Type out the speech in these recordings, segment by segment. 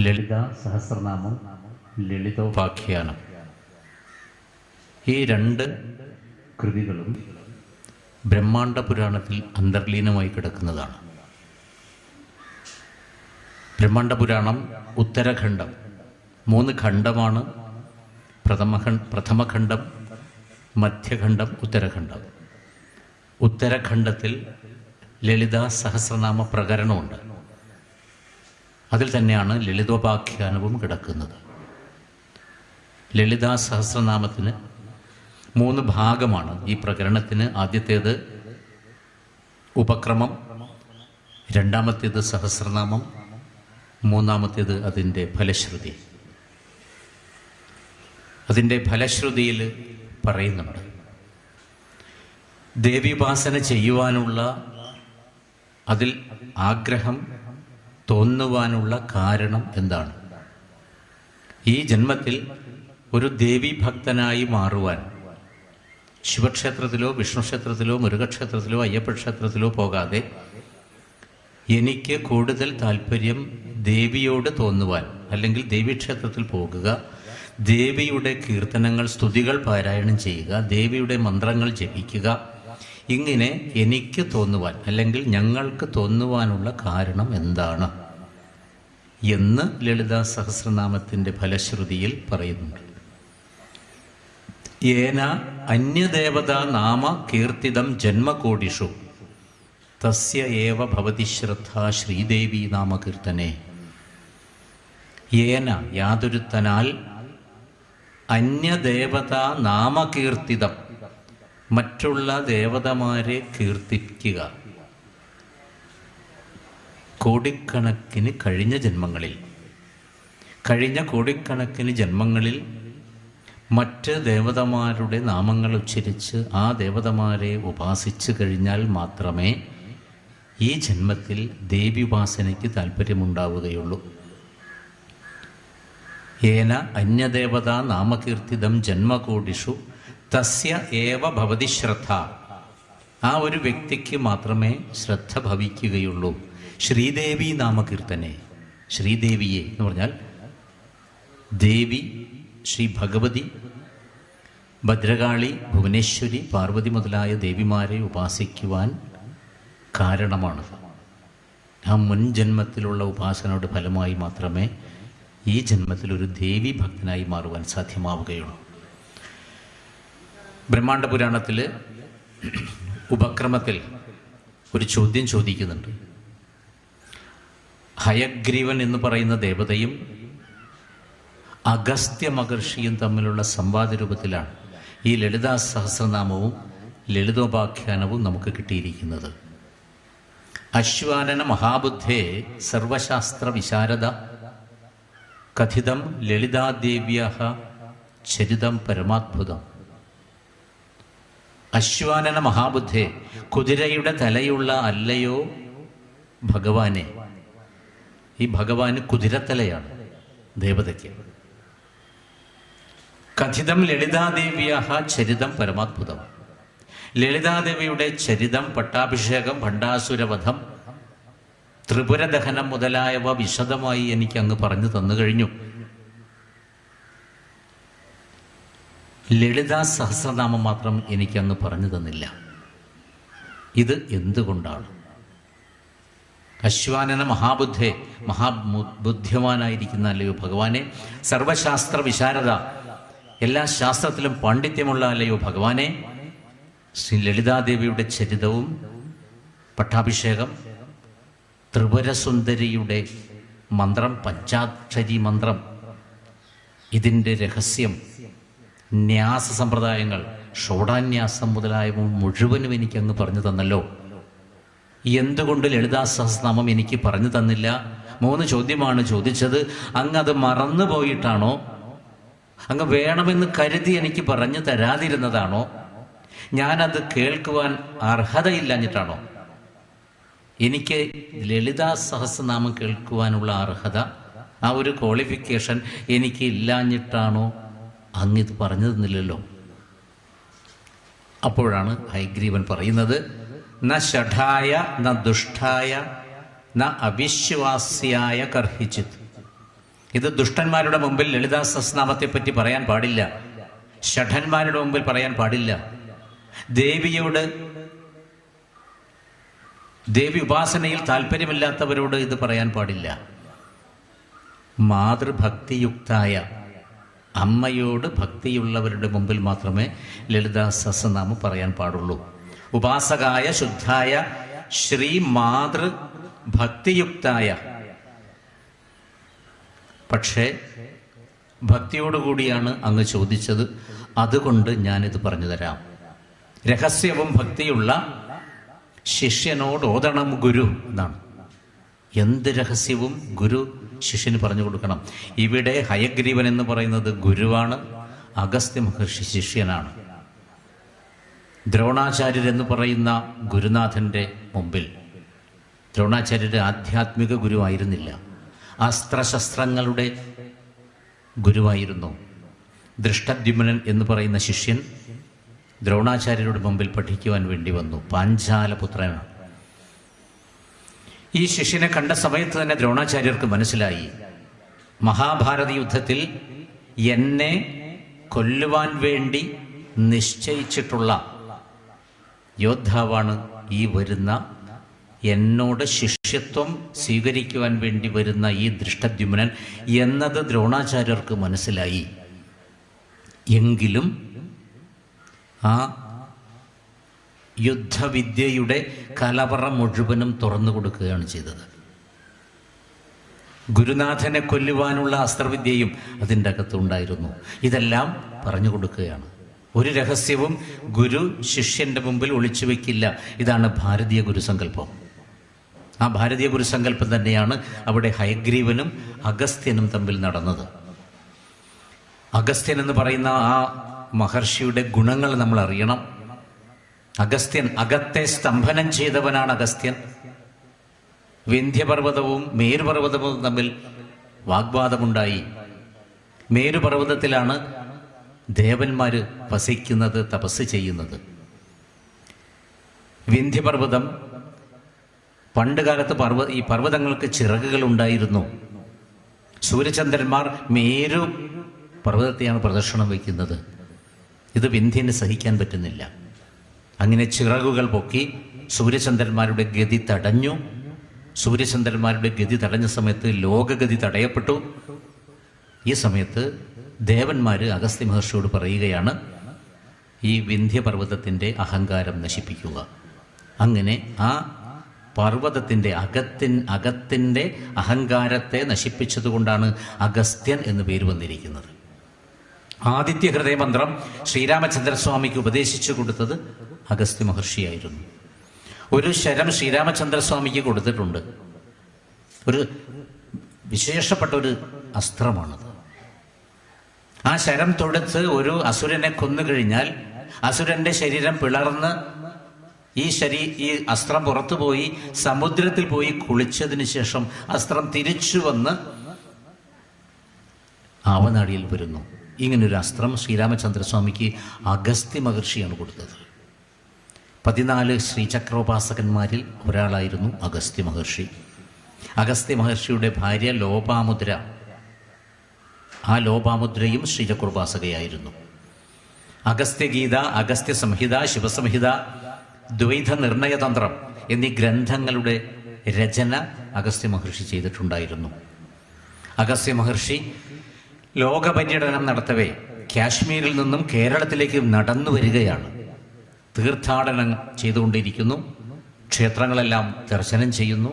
ലളിത സഹസ്രനാമം, ലളിതോപാഖ്യാനം, ഈ രണ്ട് കൃതികളും ബ്രഹ്മാണ്ഡ പുരാണത്തിൽ അന്തർലീനമായി കിടക്കുന്നതാണ്. ബ്രഹ്മാണ്ഡ പുരാണം ഉത്തരഖണ്ഡം, 3 ഖണ്ഡമാണ്. പ്രഥമഖണ്ഡം, മധ്യഖണ്ഡം, ഉത്തരഖണ്ഡം. ഉത്തരഖണ്ഡത്തിൽ ലളിത സഹസ്രനാമ പ്രകരണമുണ്ട്. അതിൽ തന്നെയാണ് ലളിതോപാഖ്യാനവും കിടക്കുന്നത്. ലളിതാ സഹസ്രനാമത്തിന് 3 ഭാഗമാണ് ഈ പ്രകരണത്തിന്. ആദ്യത്തേത് ഉപക്രമം, രണ്ടാമത്തേത് സഹസ്രനാമം, മൂന്നാമത്തേത് അതിൻ്റെ ഫലശ്രുതി. അതിൻ്റെ ഫലശ്രുതിയിൽ പറയുന്നുണ്ട്, ദേവീപാസന ചെയ്യുവാനുള്ള, അതിൽ ആഗ്രഹം തോന്നുവാനുള്ള കാരണം എന്താണ്? ഈ ജന്മത്തിൽ ഒരു ദേവീഭക്തനായി മാറുവാൻ ശിവക്ഷേത്രത്തിലോ വിഷ്ണു ക്ഷേത്രത്തിലോ മുരുകക്ഷേത്രത്തിലോ അയ്യപ്പ ക്ഷേത്രത്തിലോ പോകാതെ എനിക്ക് കൂടുതൽ താല്പര്യം ദേവിയോട് തോന്നുവാൻ, അല്ലെങ്കിൽ ദേവീക്ഷേത്രത്തിൽ പോകുക, ദേവിയുടെ കീർത്തനങ്ങൾ സ്തുതികൾ പാരായണം ചെയ്യുക, ദേവിയുടെ മന്ത്രങ്ങൾ ജപിക്കുക, ഇങ്ങനെ എനിക്ക് തോന്നുവാൻ അല്ലെങ്കിൽ ഞങ്ങൾക്ക് തോന്നുവാനുള്ള കാരണം എന്താണ് എന്ന് ലളിതാ സഹസ്രനാമത്തിൻ്റെ ഫലശ്രുതിയിൽ പറയുന്നുണ്ട്. ഏന അന്യദേവതാ നാമ കീർത്തിതം ജന്മകോടിഷു തസ്യ ഏവ ഭവതി ശ്രദ്ധ ശ്രീദേവി നാമകീർത്തനെ. ഏന യാതൊരുത്തനാൽ അന്യദേവതാ നാമകീർത്തിതം, മറ്റുള്ള ദേവതമാരെ കീർത്തിക്കുക, കോടിക്കണക്കിന് കഴിഞ്ഞ കോടിക്കണക്കിന് ജന്മങ്ങളിൽ മറ്റ് ദേവതമാരുടെ നാമങ്ങൾ ഉച്ചരിച്ച് ആ ദേവതമാരെ ഉപാസിച്ചു കഴിഞ്ഞാൽ മാത്രമേ ഈ ജന്മത്തിൽ ദേവീപാസനയ്ക്ക് താല്പര്യമുണ്ടാവുകയുള്ളൂ. ഏന അന്യദേവതാ നാമകീർത്തിതം ജന്മകോടിഷു തസ്യ ഏവ ഭവതി ശ്രദ്ധ, ആ ഒരു വ്യക്തിക്ക് മാത്രമേ ശ്രദ്ധ ഭവിക്കുകയുള്ളൂ. ശ്രീദേവി നാമകീർത്തനെ, ശ്രീദേവിയെ എന്ന് പറഞ്ഞാൽ ദേവി, ശ്രീ ഭഗവതി, ഭദ്രകാളി, ഭുവനേശ്വരി, പാർവതി മുതലായ ദേവിമാരെ ഉപാസിക്കുവാൻ കാരണമാണ്. ആ മുൻ ജന്മത്തിലുള്ള ഉപാസനയുടെ ഫലമായി മാത്രമേ ഈ ജന്മത്തിൽ ഒരു ദേവി ഭക്തനായി മാറുവാൻ സാധ്യമാവുകയുള്ളൂ. ബ്രഹ്മാണ്ഡ പുരാണത്തിൽ ഉപക്രമത്തിൽ ഒരു ചോദ്യം ചോദിക്കുന്നുണ്ട്. ഹയഗ്രീവൻ എന്ന് പറയുന്ന ദേവതയും അഗസ്ത്യ മഹർഷിയും തമ്മിലുള്ള സംവാദ രൂപത്തിലാണ് ഈ ലളിതാ സഹസ്രനാമവും ലളിതോപാഖ്യാനവും നമുക്ക് കിട്ടിയിരിക്കുന്നത്. അശ്വാനന മഹാബുദ്ധേ സർവശാസ്ത്ര വിശാരദ കഥിതം ലളിതാദേവ്യഃ ചരിതം പരമാത്ഭുതം. അശ്വാനന മഹാബുദ്ധേ, കുതിരയുടെ തലയുള്ള അല്ലയോ ഭഗവാനെ. ഈ ഭഗവാന് കുതിരത്തലയാണ് ദേവതയ്ക്ക്. കഥിതം ലളിതാദേവ്യഃ ചരിതം പരമാത്ഭുതം. ലളിതാദേവിയുടെ ചരിതം, പട്ടാഭിഷേകം, ഭണ്ഡാസുരവധം, ത്രിപുരദഹനം മുതലായവ വിശദമായി എനിക്ക് അങ്ങ് പറഞ്ഞു തന്നു കഴിഞ്ഞു. ലളിതാ സഹസ്രനാമം മാത്രം എനിക്കങ്ങ് പറഞ്ഞു തന്നില്ല. ഇത് എന്തുകൊണ്ടാണ്? അശ്വാനന മഹാബുദ്ധേ, മഹാബുദ്ധിമാനായിരിക്കുന്ന അല്ലയോ ഭഗവാനെ, സർവശാസ്ത്ര വിശാരദ, എല്ലാ ശാസ്ത്രത്തിലും പാണ്ഡിത്യമുള്ള അല്ലയോ ഭഗവാനെ, ശ്രീ ലളിതാദേവിയുടെ ചരിതവും പട്ടാഭിഷേകം, ത്രിപുരസുന്ദരിയുടെ മന്ത്രം, പഞ്ചാക്ഷരി മന്ത്രം, ഇതിൻ്റെ രഹസ്യം, ന്യാസ സമ്പ്രദായങ്ങൾ, ഷോഡാന്യാസം മുതലായവ മുഴുവനും എനിക്കങ്ങ് പറഞ്ഞു തന്നല്ലോ. എന്തുകൊണ്ട് ലളിതാ സഹസ്രനാമം എനിക്ക് പറഞ്ഞു തന്നില്ല? 3 ചോദ്യമാണ് ചോദിച്ചത്. അങ്ങ് അത് മറന്നു പോയിട്ടാണോ? അങ്ങ് വേണമെന്ന് കരുതി എനിക്ക് പറഞ്ഞു തരാതിരുന്നതാണോ? ഞാനത് കേൾക്കുവാൻ അർഹതയില്ലാഞ്ഞിട്ടാണോ? എനിക്ക് ലളിതാ സഹസ്രനാമം കേൾക്കുവാനുള്ള അർഹത, ആ ഒരു ക്വാളിഫിക്കേഷൻ എനിക്ക് ഇല്ലാഞ്ഞിട്ടാണോ അങ്ങിത് പറഞ്ഞു തന്നില്ലല്ലോ? അപ്പോഴാണ് ഹയഗ്രീവൻ പറയുന്നത്, ന ഷഠായ ന ദുഷ്ടായ ന അവിശ്വാസ്യായ കർഹിച്ചിത് ഇത് ദുഷ്ടന്മാരുടെ മുമ്പിൽ ലളിതാ സഹസ്രനാമത്തെ പറ്റി പറയാൻ പാടില്ല, ഷഠന്മാരുടെ മുമ്പിൽ പറയാൻ പാടില്ല, ദേവി ഉപാസനയിൽ താല്പര്യമില്ലാത്തവരോട് ഇത് പറയാൻ പാടില്ല. മാതൃഭക്തിയുക്തായ, അമ്മയോട് ഭക്തിയുള്ളവരുടെ മുമ്പിൽ മാത്രമേ ലളിതാ സഹസ്രനാമം പറയാൻ പാടുള്ളൂ. ഉപാസകായ ശുദ്ധായ ശ്രീ മാതൃ ഭക്തിയുക്തായ. പക്ഷേ ഭക്തിയോടുകൂടിയാണ് അങ്ങ് ചോദിച്ചത്, അതുകൊണ്ട് ഞാനിത് പറഞ്ഞു തരാം. രഹസ്യവും ഭക്തിയുള്ള ശിഷ്യനോട് ഓതണം ഗുരു എന്നാണ്. എന്ത് രഹസ്യവും ഗുരു ശിഷ്യന് പറഞ്ഞു കൊടുക്കണം. ഇവിടെ ഹയഗ്രീവൻ എന്ന് പറയുന്നത് ഗുരുവാണ്, അഗസ്ത്യ മഹർഷി ശിഷ്യനാണ്. ദ്രോണാചാര്യർ എന്ന് പറയുന്ന ഗുരുനാഥൻ്റെ മുമ്പിൽ, ദ്രോണാചാര്യർ ആധ്യാത്മിക ഗുരുവായിരുന്നില്ല, അസ്ത്രശസ്ത്രങ്ങളുടെ ഗുരുവായിരുന്നു. ദൃഷ്ടദ്യുമ്നൻ എന്ന് പറയുന്ന ശിഷ്യൻ ദ്രോണാചാര്യരുടെ മുമ്പിൽ പഠിക്കുവാൻ വേണ്ടി വന്നു. പാഞ്ചാലപുത്രനാണ്. ഈ ശിഷ്യനെ കണ്ട സമയത്ത് തന്നെ ദ്രോണാചാര്യർക്ക് മനസ്സിലായി, മഹാഭാരത യുദ്ധത്തിൽ എന്നെ കൊല്ലുവാൻ വേണ്ടി നിശ്ചയിച്ചിട്ടുള്ള യോദ്ധാവാണ് ഈ വരുന്ന, എന്നോട് ശിഷ്യത്വം സ്വീകരിക്കുവാൻ വേണ്ടി വരുന്ന ഈ ദൃഷ്ടദ്യുമ്നൻ എന്നത് ദ്രോണാചാര്യർക്ക് മനസ്സിലായി. എങ്കിലും ആ യുദ്ധവിദ്യയുടെ കലവറ മുഴുവനും തുറന്നു കൊടുക്കുകയാണ് ചെയ്തത്. ഗുരുനാഥനെ കൊല്ലുവാനുള്ള അസ്ത്രവിദ്യയും അതിൻ്റെ അകത്തുണ്ടായിരുന്നു. ഇതെല്ലാം പറഞ്ഞു കൊടുക്കുകയാണ്. ഒരു രഹസ്യവും ഗുരു ശിഷ്യന്റെ മുമ്പിൽ ഒളിച്ചു വയ്ക്കില്ല. ഇതാണ് ഭാരതീയ ഗുരുസങ്കല്പം. ആ ഭാരതീയ ഗുരുസങ്കല്പം തന്നെയാണ് അവിടെ ഹയഗ്രീവനും അഗസ്ത്യനും തമ്മിൽ നടന്നത്. അഗസ്ത്യൻ എന്ന് പറയുന്ന ആ മഹർഷിയുടെ ഗുണങ്ങൾ നമ്മൾ അറിയണം. അഗസ്ത്യൻ, അകത്തെ സ്തംഭനം ചെയ്തവനാണ് അഗസ്ത്യൻ. വിന്ധ്യപർവ്വതവും മേരുപർവ്വതവും തമ്മിൽ വാഗ്വാദമുണ്ടായി. മേരുപർവ്വതത്തിലാണ് ദേവന്മാര് വസിക്കുന്നത്, തപസ് ചെയ്യുന്നത്. വിന്ധ്യപർവ്വതം പണ്ട് കാലത്ത് ഈ പർവ്വതങ്ങൾക്ക് ചിറകുകൾ ഉണ്ടായിരുന്നു. സൂര്യചന്ദ്രന്മാർ മേരു പർവ്വതത്തെയാണ് പ്രദക്ഷിണം വയ്ക്കുന്നത്. ഇത് വിന്ധ്യന് സഹിക്കാൻ പറ്റുന്നില്ല. അങ്ങനെ ചിറകുകൾ പൊക്കി സൂര്യചന്ദ്രന്മാരുടെ ഗതി തടഞ്ഞു. സൂര്യചന്ദ്രന്മാരുടെ ഗതി തടഞ്ഞ സമയത്ത് ലോകഗതി തടയപ്പെട്ടു. ഈ സമയത്ത് ദേവന്മാർ അഗസ്ത്യ മഹർഷിയോട് പറയുകയാണ്, ഈ വിന്ധ്യപർവ്വതത്തിൻ്റെ അഹങ്കാരം നശിപ്പിക്കുക. അങ്ങനെ ആ പർവ്വതത്തിൻ്റെ അകത്തിൻ്റെ അഹങ്കാരത്തെ നശിപ്പിച്ചതുകൊണ്ടാണ് അഗസ്ത്യൻ എന്ന് പേര് വന്നിരിക്കുന്നത്. ആദിത്യ ഹൃദയമന്ത്രം ശ്രീരാമചന്ദ്രസ്വാമിക്ക് ഉപദേശിച്ചു കൊടുത്തത് അഗസ്ത്യ മഹർഷിയായിരുന്നു. ഒരു ശരം ശ്രീരാമചന്ദ്രസ്വാമിക്ക് കൊടുത്തിട്ടുണ്ട്. ഒരു വിശേഷപ്പെട്ട ഒരു അസ്ത്രമാണത്. ആ ശരം തൊടുത്ത് ഒരു അസുരനെ കൊന്നുകഴിഞ്ഞാൽ അസുരന്റെ ശരീരം പിളർന്ന് ഈ അസ്ത്രം പുറത്തുപോയി സമുദ്രത്തിൽ പോയി കുളിച്ചതിന് ശേഷം അസ്ത്രം തിരിച്ചു വന്ന് ആവനാടിയിൽ വരുന്നു. ഇങ്ങനൊരു അസ്ത്രം ശ്രീരാമചന്ദ്രസ്വാമിക്ക് അഗസ്ത്യ മഹർഷിയാണ് കൊടുത്തത്. 14 ശ്രീചക്രോപാസകന്മാരിൽ ഒരാളായിരുന്നു അഗസ്ത്യ മഹർഷി. അഗസ്ത്യ മഹർഷിയുടെ ഭാര്യ ലോപാമുദ്ര. ആ ലോപാമുദ്രയും ശ്രീചക്രോപാസകയായിരുന്നു. അഗസ്ത്യഗീത, അഗസ്ത്യ സംഹിത, ശിവസംഹിത, ദ്വൈത നിർണയതന്ത്രം എന്നീ ഗ്രന്ഥങ്ങളുടെ രചന അഗസ്ത്യ മഹർഷി ചെയ്തിട്ടുണ്ടായിരുന്നു. അഗസ്ത്യ മഹർഷി ലോകപര്യടനം നടത്തവേ കാശ്മീരിൽ നിന്നും കേരളത്തിലേക്ക് നടന്നു വരികയാണ്. തീർത്ഥാടനം ചെയ്തുകൊണ്ടിരിക്കുന്നു. ക്ഷേത്രങ്ങളെല്ലാം ദർശനം ചെയ്യുന്നു.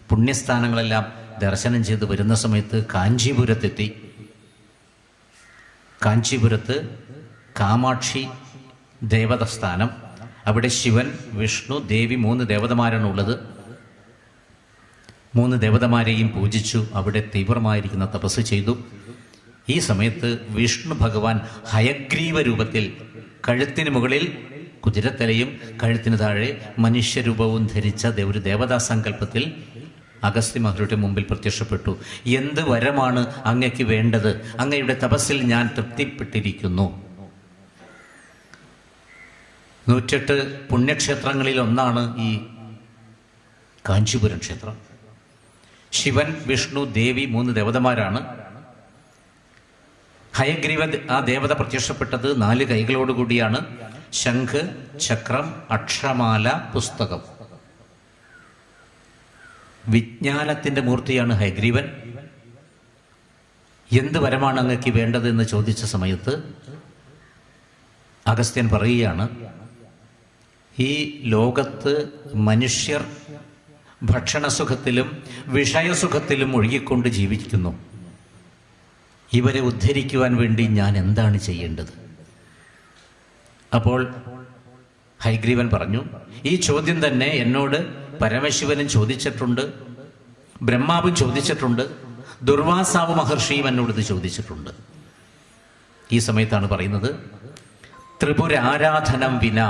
പുണ്യസ്ഥാനങ്ങളെല്ലാം ദർശനം ചെയ്ത് വരുന്ന സമയത്ത് കാഞ്ചീപുരത്തെത്തി. കാഞ്ചീപുരത്ത് കാമാക്ഷി ദേവതസ്ഥാനം. അവിടെ ശിവൻ, വിഷ്ണു, ദേവി 3 ദേവതമാരാണ് ഉള്ളത്. 3 ദേവതമാരെയും പൂജിച്ചു. അവിടെ തീവ്രമായിരിക്കുന്ന തപസ് ചെയ്തു. ഈ സമയത്ത് വിഷ്ണു ഭഗവാൻ ഹയഗ്രീവ രൂപത്തിൽ കഴുത്തിന് മുകളിൽ കുതിരത്തലയും കഴുത്തിന് താഴെ മനുഷ്യരൂപവും ധരിച്ച ഒരു ദേവതാ സങ്കല്പത്തിൽ അഗസ്ത്യ മഹർഷിയുടെ മുമ്പിൽ പ്രത്യക്ഷപ്പെട്ടു. എന്ത് വരമാണ് അങ്ങയ്ക്ക് വേണ്ടത്? അങ്ങയുടെ തപസ്സിൽ ഞാൻ തൃപ്തിപ്പെട്ടിരിക്കുന്നു. 108 പുണ്യക്ഷേത്രങ്ങളിൽ ഒന്നാണ് ഈ കാഞ്ചീപുരം ക്ഷേത്രം. ശിവൻ, വിഷ്ണു, ദേവി 3 ദേവതമാരാണ്. ഹയഗ്രീവ ആ ദേവത പ്രത്യക്ഷപ്പെട്ടത് 4 കൈകളോടുകൂടിയാണ്. ശംഖ്, ചക്രം, അക്ഷമാല, പുസ്തകം. വിജ്ഞാനത്തിൻ്റെ മൂർത്തിയാണ് ഹയഗ്രീവൻ. എന്ത് വരമാണ് അങ്ങക്ക് വേണ്ടതെന്ന് ചോദിച്ച സമയത്ത് അഗസ്ത്യൻ പറയുകയാണ്, ഈ ലോകത്ത് മനുഷ്യർ ഭക്ഷണസുഖത്തിലും വിഷയസുഖത്തിലും ഒഴുകിക്കൊണ്ട് ജീവിക്കുന്നു. ഇവരെ ഉദ്ധരിക്കുവാൻ വേണ്ടി ഞാൻ എന്താണ് ചെയ്യേണ്ടത്? അപ്പോൾ ഹയഗ്രീവൻ പറഞ്ഞു, ഈ ചോദ്യം തന്നെ എന്നോട് പരമശിവനും ചോദിച്ചിട്ടുണ്ട്, ബ്രഹ്മാവും ചോദിച്ചിട്ടുണ്ട്, ദുർവാസാവ് മഹർഷിയും എന്നോട് ഇത് ചോദിച്ചിട്ടുണ്ട്. ഈ സമയത്താണ് പറയുന്നത്, ത്രിപുരാരാധനം വിന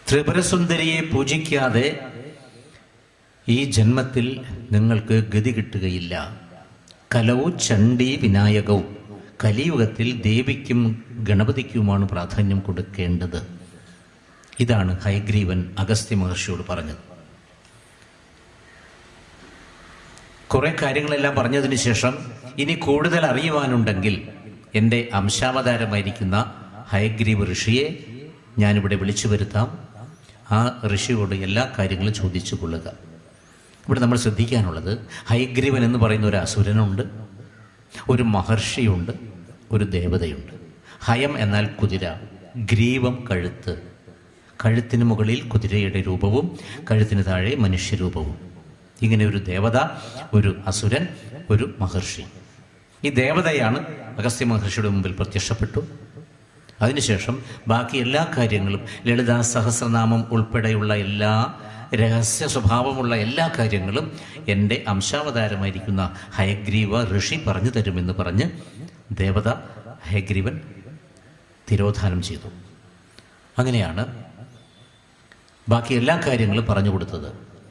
ത്രിപുരസുന്ദരിയെ പൂജിക്കാതെ ഈ ജന്മത്തിൽ നിങ്ങൾക്ക് ഗതി കിട്ടുകയില്ല. കലവും ചണ്ഡി വിനായകവും. കലിയുഗത്തിൽ ദേവിക്കും ഗണപതിക്കുമാണ് പ്രാധാന്യം കൊടുക്കേണ്ടത്. ഇതാണ് ഹയഗ്രീവൻ അഗസ്ത്യ മഹർഷിയോട് പറഞ്ഞത്. കുറെ കാര്യങ്ങളെല്ലാം പറഞ്ഞതിന് ശേഷം ഇനി കൂടുതൽ അറിയുവാനുണ്ടെങ്കിൽ എൻ്റെ അംശാവതാരമായിരിക്കുന്ന ഹയഗ്രീവ ഋഷിയെ ഞാനിവിടെ വിളിച്ചു വരുത്താം. ആ ഋഷിയോട് എല്ലാ കാര്യങ്ങളും ചോദിച്ചു കൊള്ളുക. ഇവിടെ നമ്മൾ ശ്രദ്ധിക്കാനുള്ളത്, ഹയഗ്രീവൻ എന്ന് പറയുന്ന ഒരു അസുരനുണ്ട്, ഒരു മഹർഷിയുണ്ട്, ഒരു ദേവതയുണ്ട്. ഹയം എന്നാൽ കുതിര, ഗ്രീവം കഴുത്ത്. കഴുത്തിന് മുകളിൽ കുതിരയുടെ രൂപവും കഴുത്തിന് താഴെ മനുഷ്യരൂപവും. ഇങ്ങനെ ഒരു ദേവത, ഒരു അസുരൻ, ഒരു മഹർഷി. ഈ ദേവതയാണ് അഗസ്ത്യ മഹർഷിയുടെ മുമ്പിൽ പ്രത്യക്ഷപ്പെട്ടു. അതിനുശേഷം ബാക്കി എല്ലാ കാര്യങ്ങളും, ലളിതാ സഹസ്രനാമം ഉൾപ്പെടെയുള്ള എല്ലാ രഹസ്യ സ്വഭാവമുള്ള എല്ലാ കാര്യങ്ങളും എൻ്റെ അംശാവതാരമായിരിക്കുന്ന ഹയഗ്രീവ ഋഷി പറഞ്ഞു തരുമെന്ന് പറഞ്ഞ് ദേവത ഹയഗ്രീവൻ തിരോധാനം ചെയ്തു. അങ്ങനെയാണ് ബാക്കി എല്ലാ കാര്യങ്ങളും പറഞ്ഞു കൊടുത്തത്.